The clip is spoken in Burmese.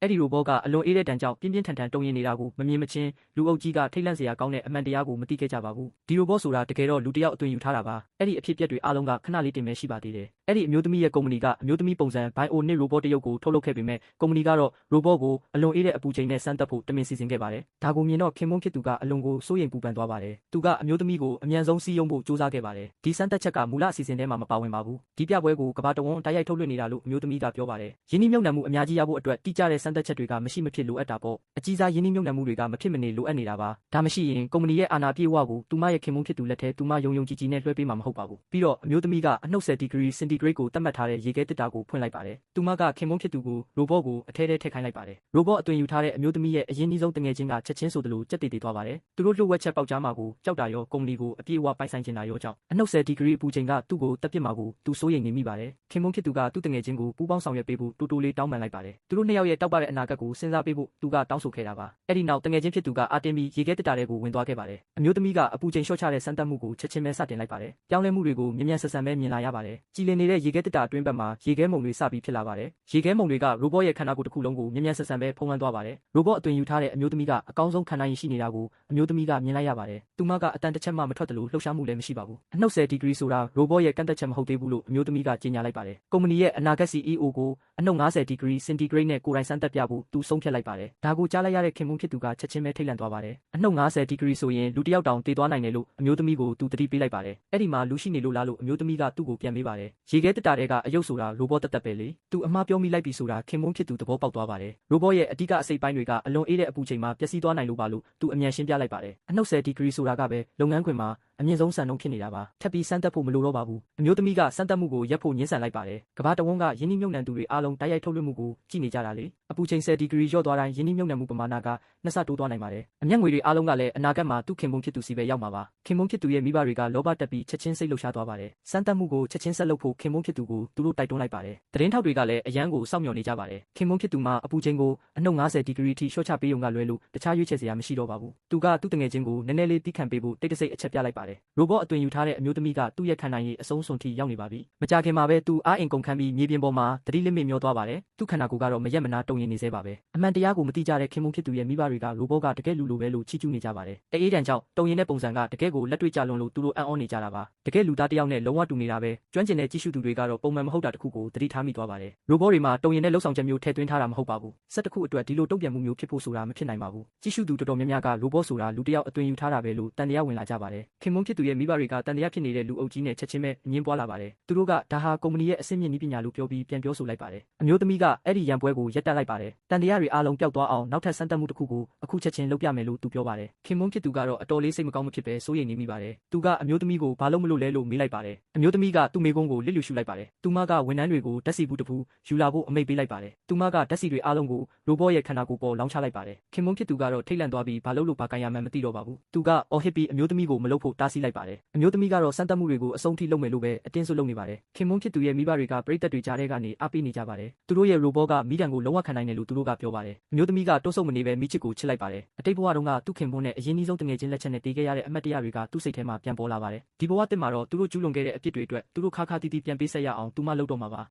အဲ့ဒီရိုဘောကအလွန်အေးတဲ့တန်ကြောင့်ပြင်းပြင်းထန်ထန်တုံရင်နေတာကိုမမြင်မချင်းလူအုပ်ကြီးကထိတ်လန့်စရာကောင်းတဲ့အမှန်တရားကိုမသိခဲ့ကြပါဘူးဒီရိုဘောဆိုတာတကယ်တော့လူတစ်ယောက်အသွင်ယူထားတာပါအဲ့ဒီအဖြစ်အပျက်တွေအားလုံးကခဏလေးတင်ပဲရှိပါသေးတယ်အဲ့ဒီအမျိုးသမီးရဲ့ကုမ္ပဏီကအမျိုးသမီးပုံစံ Bio နှစ်ရိုဘောတရုပ်ကိုထုတ်လုပ်ခဲ့ပေမဲ့ကုမ္ပဏီကတော့ရိုဘောကိုအလွန်အေးတဲ့အပူချိန်နဲ့စမ်းသပ်ဖို့တမင်စီစဉ်ခဲ့ပါတယ်ဒါကိုမြင်တော့ခင်မွန်းဖြစ်သူကအလွန်ကိုစိုးရိမ်ပူပန်သွားပါတယ်သူကအမျိုးသမီးကိုအမြန်ဆုံးစီးရုံးဖို့ကြိုးစားခဲ့ပါတယ်ဒီစမ်းသပ်ချက်ကမူလအစီအစဉ်ထဲမှာမပါဝင်ပါဘူးဒီပြပွဲကိုကမ္ဘာတဝန်းတိုက်ရိုက်ထုတ်လွှင့်နေတာလို့အမျိုးသမီးကပြောပါတယ်ယင်းနှိမ့်မြုပ်နှံမှုအများကြီးရဖို့အတွက်တိကျတဲ့စမ်းသပ်ချက်တွေကမရှိမဖြစ်လိုအပ်တာပေါ့အကြီးစားယင်းနှိမ့်မြုပ်နှံမှုတွေကမဖြစ်မနေလိုအပ်နေတာပါဒါမရှိရင်ကုမ္ပဏီရဲ့အာဏာပြေဝကိုသူမရဲ့ခင်မွန်းဖြစ်သူလက်ထဲသူမယုံကြည်နဲ့လွှဲပေးမှာမဟုတ်ပါဘူးပြီးတော့အမျိုးသမီးကအနှုတ်10 degree centigrade ကိုသတ်မှတ်ထားတဲ့ရေခဲတစ်တာကိုဖွင့်လိုက်ပါတယ်သူမကခင်မွန်းဖြစ်သူကိုရိုဘောကိုအထဲထဲထည့်ခိုင်းလိုက်ပါတယ်ရိုဘောအသွင်ယူထားတဲ့အမျိုးသမီးရဲ့အရင်နှီးဆုံးတငယ်ချင်းကချက်ချင်းဆိုသလိုကြက်တည်တည်သွားပါတယ်သူတို့လှုပ်ဝက်ချက်ပေါက်ကြားမှာကိုကြောက်တာရောကုမ္ပဏီကိုအပြည့်အဝပိုင်ဆိုင်နေတာရောကြောင့်အနှုတ်10 degree အပူချိန်ကသူ့ကိုတက်ပစ်မှာကိုသူစိုးရိမ်နေမိပါတယ်ခင်မွန်းဖြစ်သူကသူ့တငယ်ချင်းကိုပူးပေါင်းဆောင်ရွက်ပေးဖို့တူတူလေးတောင်းပန်လိုက်ပါတယ်သူတို့နှစ်ယောက်ရဲ့တောက်ပတဲ့အနာဂတ်ကိုစဉ်းစားပေးဖို့သူကတောင်းဆိုခဲ့တာပါအဲ့ဒီနောက်တငယ်ချင်းဖြစ်သူကအာတင်ပြီးရေခဲတစ်တာထဲကိုဝင်သွားခဲ့ပါတယ်အမျိုးသမီးကအပူချိန်လျှော့ချတဲ့စမ်းသပ်မှုကိုချက်ချင်းပဲစတင်လိုက်ပါတယ်ပြောင်းလဲမှုတွေကိုမြ мян ဆက်ဆံပဲမြင်လာရပါတယ်ကြည်လင်နေတဲ့ရေခဲတစ်တာအတွင်းဘက်မှာရေခဲမုံတွေစပြီးဖြစ်လာပါတယ်ရေခဲမုံတွေကရိုဘောရဲ့ခန္ဓာကိုယ်တစ်ခုလုံးကိုမြ мян ဆက်ဆံပဲဖုံးလွှမ်းသွားပါတယ်ရိုဘောအသွင်ယူထားတဲ့အမျိုးသမီးကအကောင်းဆုံးခံနိုင်ရရှိနေတာကိုအမျိုးသမီးကမြင်လိုက်ရပါတယ်သူမကအတန်တစ်ချက်မှမထွက်တယ်လို့လှုပ်ရှားမှုလည်းမရှိပါဘူးအနှုတ်10 degree ဆိုတာရိုဘောရဲ့ကန့်သက်ချက်မဟုတ်သေးဘူးလို့အမျိုးသမီးကကြေညာလိုက်ပါတယ်ကုမ္ပဏီရဲ့အနာဂတ် CEO ကိုအနှုတ်50 degree centigrade နဲ့ကိုယ်တိုင်စမ်းသပ်ပြဖို့သူဆုံးဖြတ်လိုက်ပါတယ်ဒါကိုကြားလိုက်ရတဲ့ခင်မွန်းဖြစ်သူကချက်ချင်းပဲထိတ်လန့်သွားပါတယ်အနှုတ်50 degree ဆိုရင်လူတစ်ယောက်တောင်တေသွားနိုင်တယ်လို့အမျိုးသမီးကိုသူတတိပေးလိုက်ပါတယ်အဲ့ဒီမှာလူရှိနေလို့လားလို့အမျိုးသမီးကသူ့ကိုပြန်မေးပါတယ်ရေခဲတစ်တာထဲကအယုတ်ဆိုတာရိုဘောတက်ပဲလေသူအမှားပြောမိလိုက်ပြီဆိုတာခင်မွန်းဖြစ်သူသဘောပေါက်သွားပါတယ်ရိုဘောရဲ့အဓိကအစိတ်ပိုင်းတွေကအလွန်အေးတဲ့အပူချိန်မှာပျက်စီးသွားနိုင်လို့ပါလို့သူအမြန်ရှင်းပြလိုက်ပါတယ်အနှုတ်10 degree ဆိုတာကပဲလုပ်ငန်းခွင်မှာအမြင့်ဆုံးစံနှုန်းဖြစ်နေတာပါထပ်ပြီးစမ်းသပ်ဖို့မလိုတော့ပါဘူးအမျိုးသမီးကစမ်းသပ်မှုကိုရပ်ဖို့ညှင်းဆန်လိုက်ပါတယ်ကမ္ဘာတဝန်းကယင်းနှိမ့်မြုပ်နှံသူတွေအားလုံးတိုက်ရိုက်ထုတ်လွှင့်မှုကိုကြည့်နေကြတာလေအပူချိန်10 degree လျော့သွားတိုင်းယင်းနှိမ့်မြုပ်နှံမှုပမာဏကနှစ်ဆတိုးသွားနိုင်ပါတယ်အမျက်ငွေတွေအားလုံးကလည်းအနာဂတ်မှာသူ့ခင်မွန်းဖြစ်သူစီပဲရောက်မှာပါခင်မွန်းဖြစ်သူရဲ့မိဘတွေကလောဘတက်ပြီးချက်ချင်းစိတ်လှုပ်ရှားသွားပါတယ်စမ်းသပ်မှုကိုချက်ချင်းဆက်လုပ်ဖို့ခင်မွန်းဖြစ်သူကိုသူတို့တိုက်တွန်းလိုက်ပါတယ်သတင်းထောက်တွေကလည်းအရန်ကိုစောင့်မျှော်နေကြပါတယ်ခင်မွန်းဖြစ်သူမှာအပူချိန်ကိုအနှုတ်50 degree ထိလျှော့ချပေးုံကလွဲလို့တခြားရွေးချယ်စရာမရှိတော့ပါဘူးသူကသူ့တငယ်ချင်းကိုနည်းနည်းလေးတီးခံပေးဖို့တိတ်တဆိတ်အချက်ပြလိုက်ပါတယ်ရိုဘောအသွင်ယူထားတဲ့အမျိုးသမီးကသူ့ရဲ့ခံနိုင်ရည်အဆုံးစွန်ထိရောက်နေပါပြီမကြခင်မှာပဲသူအားအင်ကုန်ခန်းပြီးမြေပြင်ပေါ်မှာသတိလစ်မေ့မျောသွားပါတယ်သူ့ခန္ဓာကိုယ်ကတော့မရက်မနာတုံရင်နေသေးပါပဲအမှန်တရားကိုမသိကြတဲ့ခင်မွန်းဖြစ်သူရဲ့မိဘတွေကရိုဘောကတကယ်လူလိုပဲလို့ချီးကျူးနေကြပါတယ်တအေးတန်ကြောင့်တုံရင်တဲ့ပုံစံကတကယ်ကိုလက်တွေ့ကြလွန်လို့သူတို့အံ့ဩနေကြတာပါတကယ်လူသားတစ်ယောက်နဲ့လုံးဝတူနေတာပဲကျွမ်းကျင်တဲ့ကြည့်ရှုသူတွေကတော့ပုံမှန်မဟုတ်တာတခုကိုသတိထားမိသွားပါတယ်ရိုဘောတွေမှာတုံရင်တဲ့လှုပ်ဆောင်ချက်မျိုးထည့်သွင်းထားတာမဟုတ်ပါဘူးစက်တစ်ခုအတွက်ဒီလိုတုံ့ပြန်မှုမျိုးဖြစ်ဖို့ဆိုတာမဖြစ်နိုင်ပါဘူးကြည့်ရှုသူတော်တော်များများကရိုဘောဆိုတာလူတစ်ယောက်အသွင်ယူထားတာပဲလို့တန်တရားဝင်လာကြပါတယ်ခင်မွန်းဖြစ်သူရဲ့မိဘတွေကတန်တရားဖြစ်နေတဲ့လူအုပ်ကြီးနဲ့ချက်ချင်းပဲအငင်းပွားလာပါတယ်သူတို့ကဒါဟာကုမ္ပဏီရဲ့အဆင့်မြင့်နည်းပညာလို့ပြောပြီးပြန်ပြောဆိုလိုက်ပါတယ်အမျိုးသမီးကအဲ့ဒီရန်ပွဲကိုရပ်တန့်လိုက်ပါတယ်တန်တရားတွေအားလုံးပျောက်သွားအောင်နောက်ထပ်စမ်းသပ်မှုတစ်ခုကိုအခုချက်ချင်းလုပ်ပြမယ်လို့သူပြောပါတယ်ခင်မွန်းဖြစ်သူကတော့အတော်လေးစိတ်မကောင်းမဖြစ်ပဲစိုးရိမ်နေမိပါတယ်သူကအမျိုးသမီးကိုဘာလို့မလို့လဲလို့မေးလိုက်ပါတယ်အမျိုးသမီးကသူ့မိကုန်းကိုလစ်လျူရှုလိုက်ပါတယ်သူမကဝန်ထမ်းတွေကိုဓာတ်ဆီဘူးတစ်ဘူးယူလာဖို့အမိန့်ပေးလိုက်ပါတယ်သူမကဓာတ်ဆီတွေအားလုံးကိုရိုဘောရဲ့ခန္ဓာကိုယ်ပေါ်လောင်းချလိုက်ပါတယ်ခင်မွန်းဖြစ်သူကတော့ထိတ်လန့်သွားပြီးဘာလို့ဘာကန်ရမှန်းမသိတော့ပါဘူးသူကအော်ဟစ်ပြီးအမျိုးသမီးကိုမလုပ်ဖို့တားဆီးလိုက်ပါတယ်အမျိုးသမီးကတော့စမ်းသပ်မှုတွေကိုအဆုံးထိလုပ်မယ်လို့ပဲအတင်းစွတ်လုပ်နေပါတယ်ခင်မွန်းဖြစ်သူရဲ့မိဘတွေကပရိသတ်တွေကြားထဲကနေအားပေးနေကြပါတယ်သူတို့ရဲ့ရိုဘောကမိဒံကိုလုံးဝခံနိုင်တယ်လို့သူတို့ကပြောပါတယ်အမျိုးသမီးကတိုးဆုပ်မနေပဲမိချစ်ကိုချစ်လိုက်ပါတယ်အတိတ်ဘဝတုန်းကသူ့ခင်မွန်းနဲ့အရင်နှီးဆုံးတငယ်ချင်းလက်ချက်နဲ့တေးခဲ့ရတဲ့အမတ်တရားတွေကသူ့စိတ်ထဲမှာပြန်ပေါ်လာပါတယ်ဒီဘဝတစ်မှာတော့သူတို့ကျူးလွန်ခဲ့တဲ့အပြစ်တွေအတွက်သူတို့ခါခါတီးတီးပြန်ပေးဆက်ရအောင်သူမလုပ်တော့မှာပါ